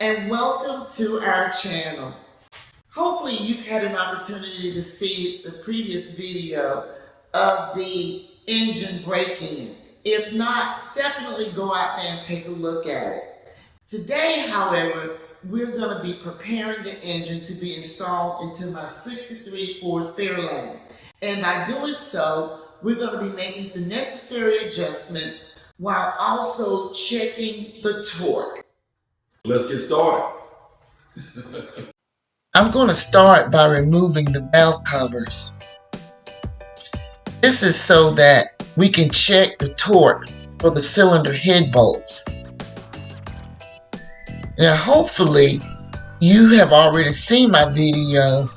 and welcome to our channel. Hopefully you've had an opportunity to see the previous video of the engine break-in. If not, definitely go out there and take a look at it. Today, however, we're going to be preparing the engine to be installed into my 63 Ford Fairlane. And by doing so, we're going to be making the necessary adjustments while also checking the torque. Let's get started. I'm going to start by removing the valve covers. This is so that we can check the torque for the cylinder head bolts. Now hopefully you have already seen my video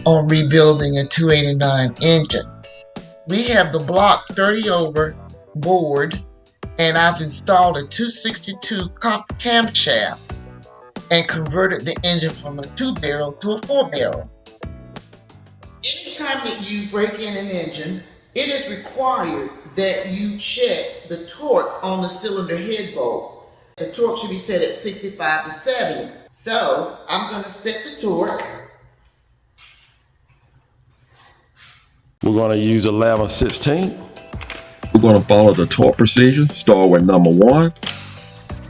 on rebuilding a 289 engine. We have the block 30 over board, and I've installed a 262 camshaft and converted the engine from a 2-barrel to a 4-barrel. Anytime that you break in an engine, it is required that you check the torque on the cylinder head bolts. The torque should be set at 65 to 70. So I'm going to set the torque. We're going to use 11/16. We're going to follow the torque procedure. Start with number 1,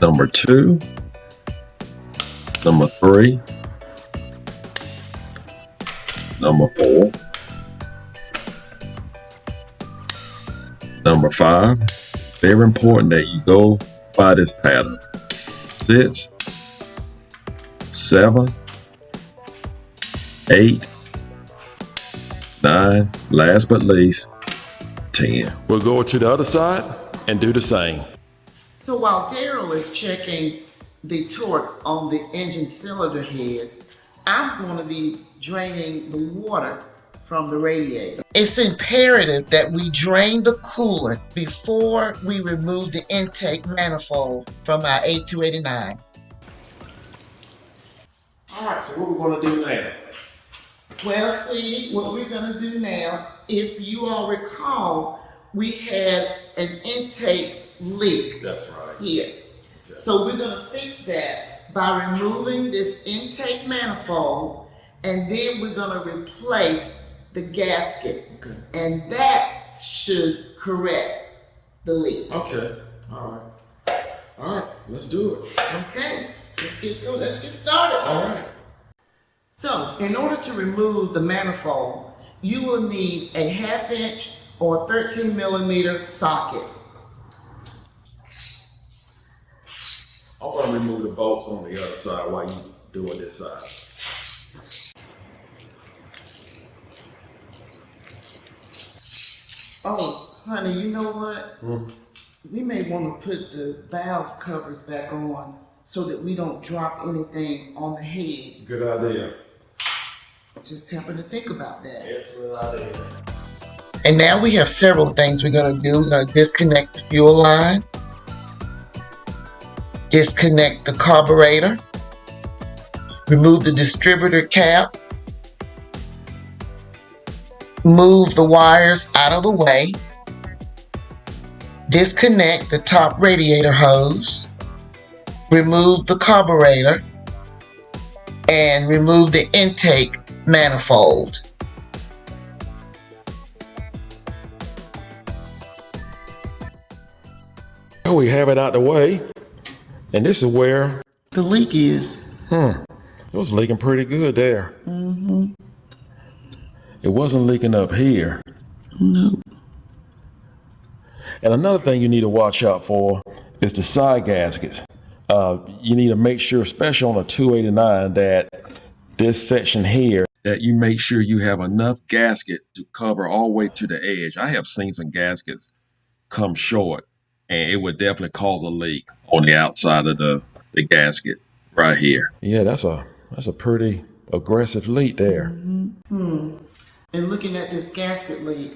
number 2, number 3, number 4, number 5. Very important that you go by this pattern. 6, 7, 8, 9, last but least 10. We'll go to the other side and do the same. So while Daryl is checking the torque on the engine cylinder heads, I'm going to be draining the water from the radiator. It's imperative that we drain the coolant before we remove the intake manifold from our A289. All right, so what we're going to do now? Well, sweetie, what we're going to do now, if you all recall, we had an intake leak. That's right. Here. Okay. So we're going to fix that by removing this intake manifold, and then we're going to replace the gasket. Okay. And that should correct the leak. Okay. All right. All right, let's do it. Okay. Let's get started. All right. So, in order to remove the manifold, you will need a 1/2 inch or 13 millimeter socket. I'm going to remove the bolts on the other side while you're doing this side. Oh, honey, you know what? We may want to put the valve covers back on so that we don't drop anything on the heads. Good idea. Just happened to think about that. Excellent idea. And now we have several things we're going to do. We're going to disconnect the fuel line, disconnect the carburetor, remove the distributor cap, move the wires out of the way, disconnect the top radiator hose, remove the carburetor, and remove the intake manifold. Well, we have it out the way, and this is where the leak is. It was leaking pretty good there. It wasn't leaking up here. Nope. And another thing you need to watch out for is the side gaskets. You need to make sure, especially on a 289, that this section here, That you make sure you have enough gasket to cover all the way to the edge. I have seen some gaskets come short, and it would definitely cause a leak on the outside of the gasket right here. yeah, that's a pretty aggressive leak there. And looking at this gasket leak,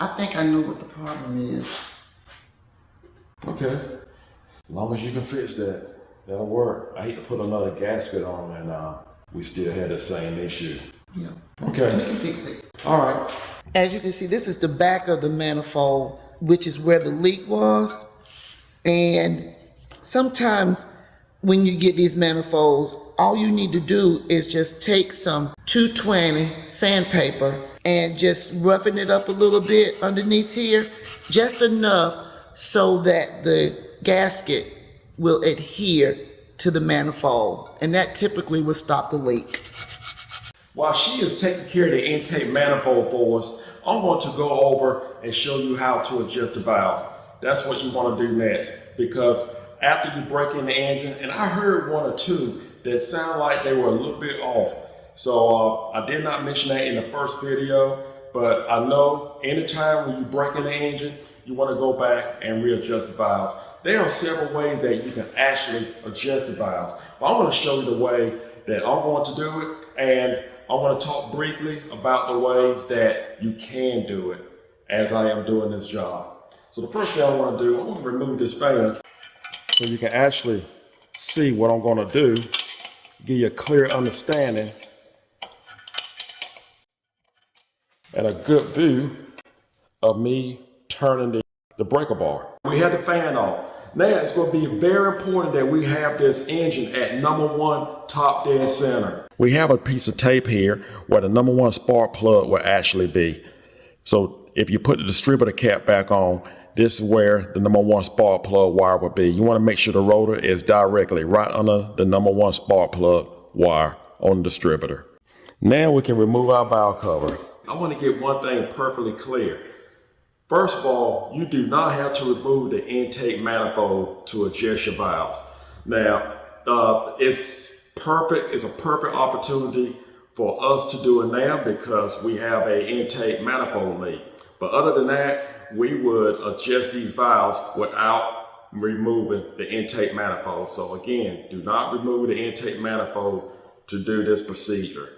I think I know what the problem is. Okay, as long as you can fix that, that'll work. I hate to put another gasket on and we still had the same issue. Yeah. Okay. We can fix it. All right. As you can see, this is the back of the manifold, which is where the leak was. And sometimes when you get these manifolds, all you need to do is just take some 220 sandpaper and just roughen it up a little bit underneath here, just enough so that the gasket will adhere to the manifold, and that typically will stop the leak. While she is taking care of the intake manifold for us, I'm going to go over and show you how to adjust the valves. That's what you want to do next, because after you break in the engine, and I heard one or two that sound like they were a little bit off. So I did not mention that in the first video, but I know anytime when you break in the engine, you want to go back and readjust the valves. There are several ways that you can actually adjust the valves, but I'm going to show you the way that I'm going to do it, and I want to talk briefly about the ways that you can do it as I am doing this job. So the first thing I want to do, I'm going to remove this fan so you can actually see what I'm going to do, give you a clear understanding and a good view of me turning the breaker bar. We have the fan off. Now it's going to be very important that we have this engine at #1 top dead center. We have a piece of tape here where the #1 spark plug will actually be. So if you put the distributor cap back on, this is where the #1 spark plug wire will be. You want to make sure the rotor is directly right under the #1 spark plug wire on the distributor. Now we can remove our valve cover. I want to get one thing perfectly clear. First of all, you do not have to remove the intake manifold to adjust your valves. Now, it's perfect. It's a perfect opportunity for us to do it now because we have an intake manifold leak. But other than that, we would adjust these valves without removing the intake manifold. So again, do not remove the intake manifold to do this procedure.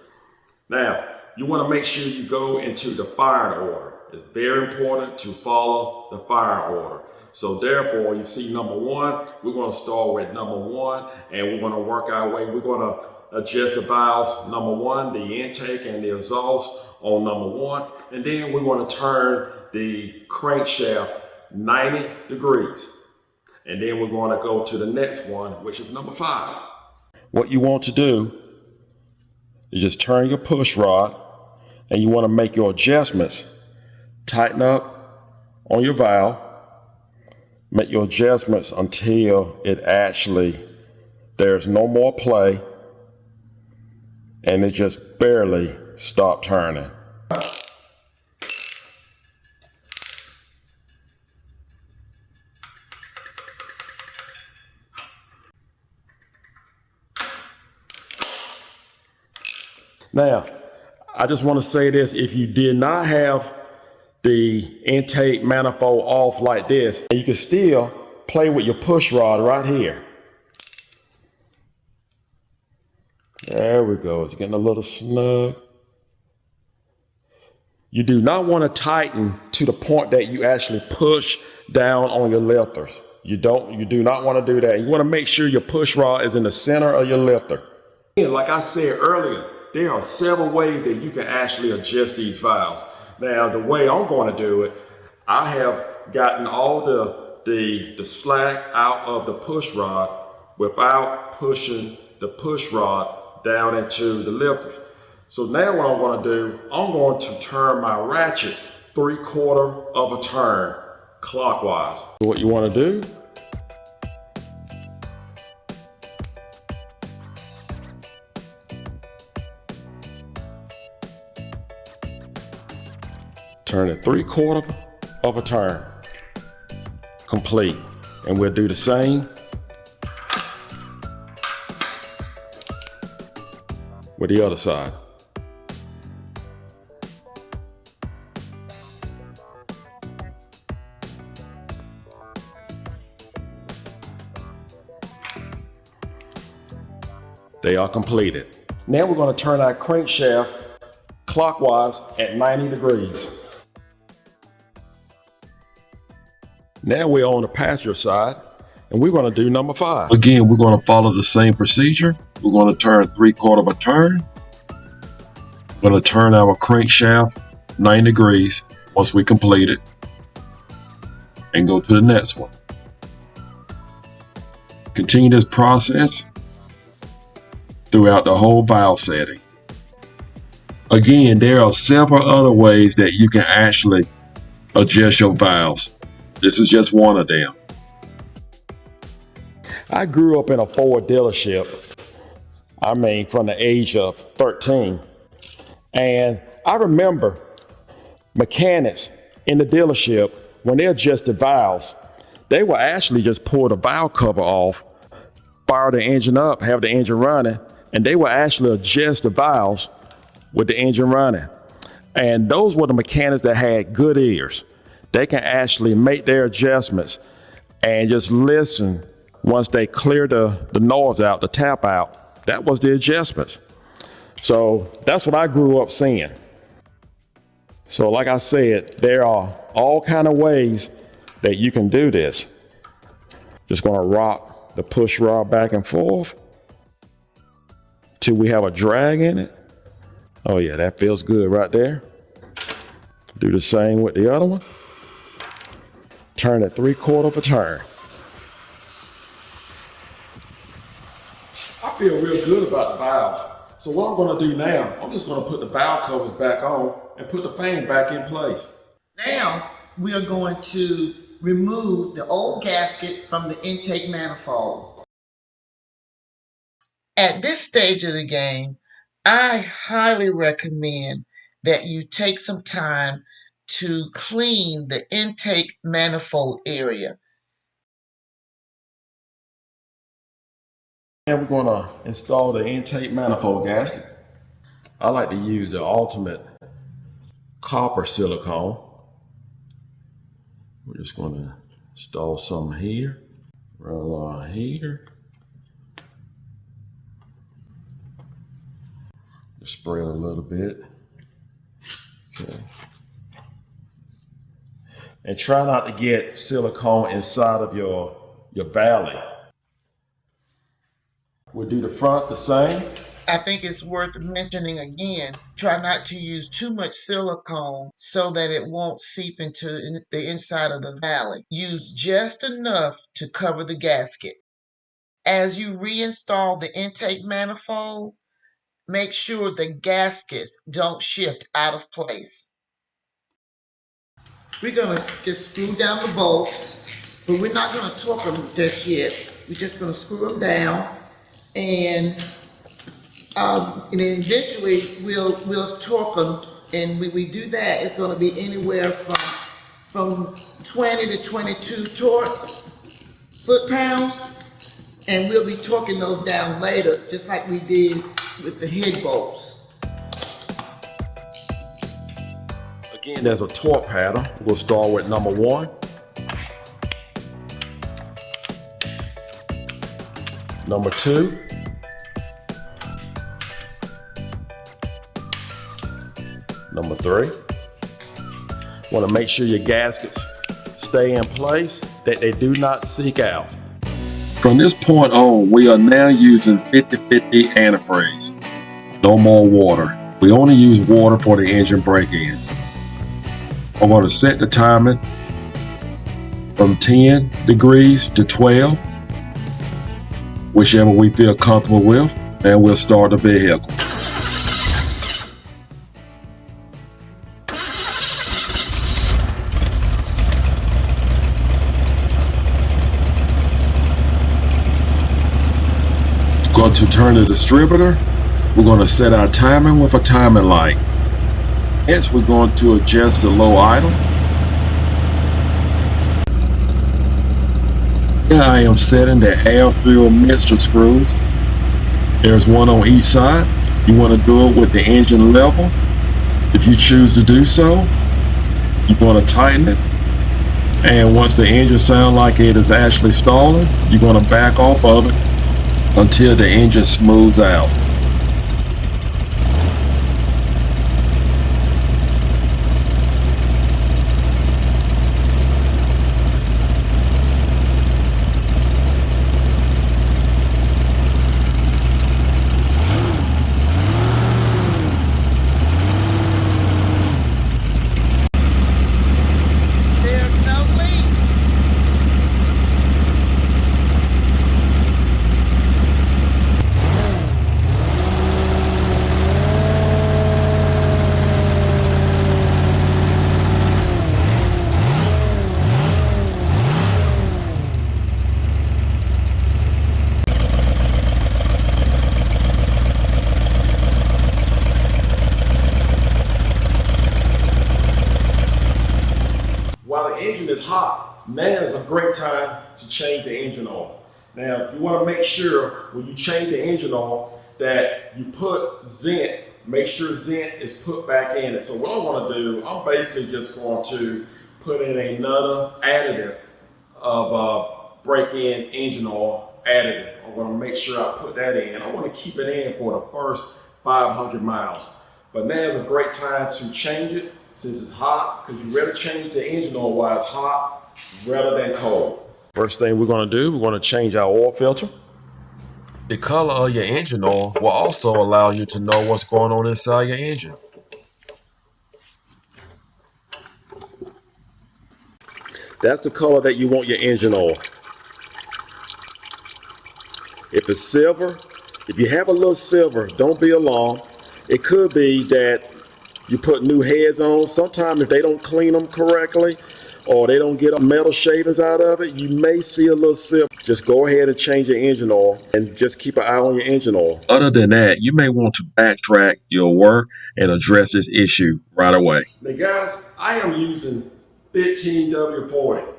Now, you want to make sure you go into the firing order. It's very important to follow the fire order. So therefore, you see #1, we're going to start with #1 and we're going to work our way. We're going to adjust the valves, #1, the intake and the exhaust on #1. And then we're going to turn the crankshaft 90 degrees. And then we're going to go to the next one, which is #5. What you want to do is just turn your push rod and you want to make your adjustments. Tighten up on your valve, make your adjustments until it actually, there's no more play and it just barely stopped turning. Now, I just want to say this, if you did not have the intake manifold off like this, you can still play with your push rod right here. There we go. It's getting a little snug. You do not want to tighten to the point that you actually push down on your lifters. You do not want to do that. You want to make sure your push rod is in the center of your lifter. Like I said earlier, there are several ways that you can actually adjust these valves. Now, the way I'm going to do it, I have gotten all the slack out of the push rod without pushing the push rod down into the lifters. So now what I'm going to do, I'm going to turn my ratchet 3/4 of a turn clockwise. So what you want to do, turn it 3/4 of a turn, complete. And we'll do the same with the other side. They are completed. Now we're going to turn our crankshaft clockwise at 90 degrees. Now we're on the passenger side, and we're going to do #5. Again, we're going to follow the same procedure. We're going to turn 3/4 of a turn. We're going to turn our crankshaft 90 degrees once we complete it, and go to the next one. Continue this process throughout the whole valve setting. Again, there are several other ways that you can actually adjust your valves. This is just one of them. I grew up in a Ford dealership, from the age of 13. And I remember mechanics in the dealership, when they adjusted valves, they would actually just pull the valve cover off, fire the engine up, have the engine running, and they would actually adjust the valves with the engine running. And those were the mechanics that had good ears. They can actually make their adjustments and just listen once they clear the noise out, the tap out. That was the adjustments. So that's what I grew up seeing. So like I said, there are all kind of ways that you can do this. Just gonna rock the push rod back and forth till we have a drag in it. Oh yeah, that feels good right there. Do the same with the other one. Turn it 3/4 of a turn. I feel real good about the valves. So what I'm gonna do now, I'm just gonna put the valve covers back on and put the fan back in place. Now we are going to remove the old gasket from the intake manifold. At this stage of the game, I highly recommend that you take some time to clean the intake manifold area. And we're gonna install the intake manifold gasket. I like to use the ultimate copper silicone. We're just gonna install some here, run along here. Just spray it a little bit. Okay. And try not to get silicone inside of your valley. We'll do the front the same. I think it's worth mentioning again, try not to use too much silicone so that it won't seep into the inside of the valley. Use just enough to cover the gasket. As you reinstall the intake manifold, make sure the gaskets don't shift out of place. We're going to just screw down the bolts, but we're not going to torque them just yet. We're just going to screw them down, and then eventually we'll torque them. And when we do that, it's going to be anywhere from 20 to 22 torque foot-pounds, and we'll be torquing those down later, just like we did with the head bolts. Again, there's a torque pattern. We'll start with number 1. Number 2. Number 3. Want to make sure your gaskets stay in place, that they do not seek out. From this point on, we are now using 50-50 antifreeze. No more water. We only use water for the engine break-in. I'm going to set the timer from 10 degrees to 12, whichever we feel comfortable with, and we'll start the vehicle. Going to turn the distributor. We're going to set our timer with a timing light. Next, we're going to adjust the low idle. Here I am setting the air-fuel mixture screws. There's one on each side. You want to do it with the engine level. If you choose to do so, you want to tighten it. And once the engine sounds like it is actually stalling, you're going to back off of it until the engine smooths out. hot, now is a great time to change the engine oil. Now, you want to make sure when you change the engine oil that you put zinc, make sure zinc is put back in it. So what I want to do, I'm basically just going to put in another additive of break-in engine oil additive. I want to make sure I put that in. I want to keep it in for the first 500 miles. But now is a great time to change it since it's hot, because you rather change the engine oil while it's hot rather than cold. First thing we're going to do, we're going to change our oil filter. The color of your engine oil will also allow you to know what's going on inside your engine. That's the color that you want your engine oil. If it's silver, if you have a little silver, don't be alarmed. It could be that you put new heads on. Sometimes if they don't clean them correctly or they don't get metal shavings out of it, you may see a little silver. Just go ahead and change your engine oil and just keep an eye on your engine oil. Other than that, you may want to backtrack your work and address this issue right away. Now guys, I am using 15W40.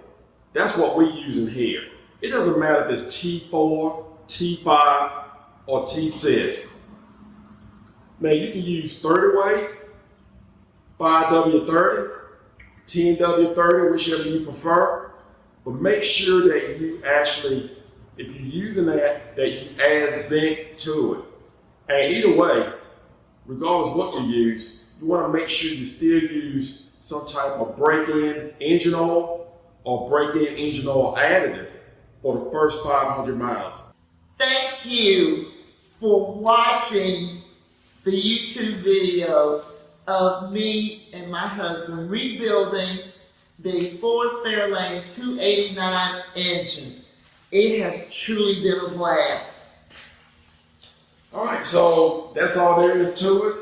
That's what we're using here. It doesn't matter if it's T4, T5, or T6. Now you can use 30 weight, 5W30, 10W30, whichever you prefer. But make sure that you actually, if you're using that you add zinc to it. And either way, regardless of what you use, you want to make sure you still use some type of break-in engine oil or break-in engine oil additive for the first 500 miles. Thank you for watching the YouTube video of me and my husband rebuilding the Ford Fairlane 289 engine. It has truly been a blast. All right, so that's all there is to it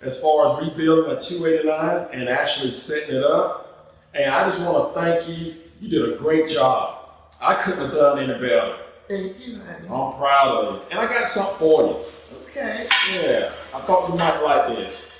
as far as rebuilding a 289 and actually setting it up. And I just want to thank you. You did a great job. I couldn't have done any better. Thank you, honey. I'm proud of you. And I got something for you. Okay. Yeah, I thought you might like this.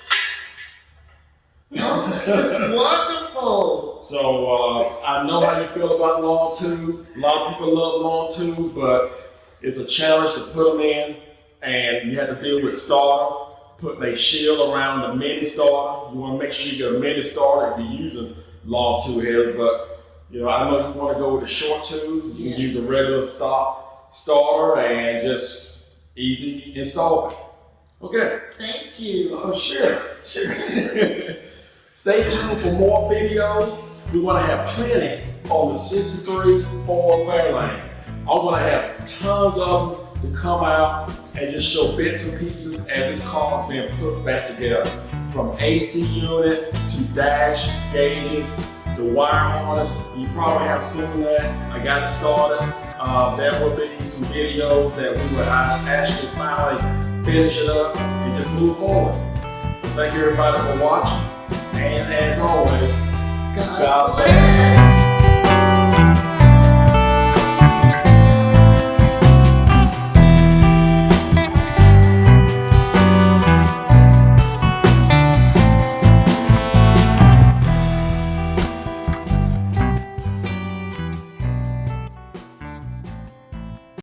Oh, this is wonderful. So I know how you feel about long tubes. A lot of people love long tubes, but it's a challenge to put them in, and you have to deal with starter, putting a shield around the mini starter. You want to make sure you get a mini starter if you're using long tube heads, but you know, I know you want to go with the short tubes. You can use a regular starter and just easy install. Okay. Thank you. Oh, sure. Stay tuned for more videos. We want to have plenty on the 63 Ford Fairlane. I want to have tons of them to come out and just show bits and pieces as this car is being put back together. From AC unit to dash, gauges, the wire harness. You probably have seen that. I got it started. There will be some videos that we will actually finally finish it up and just move forward. Thank you everybody for watching. And as always, God bless.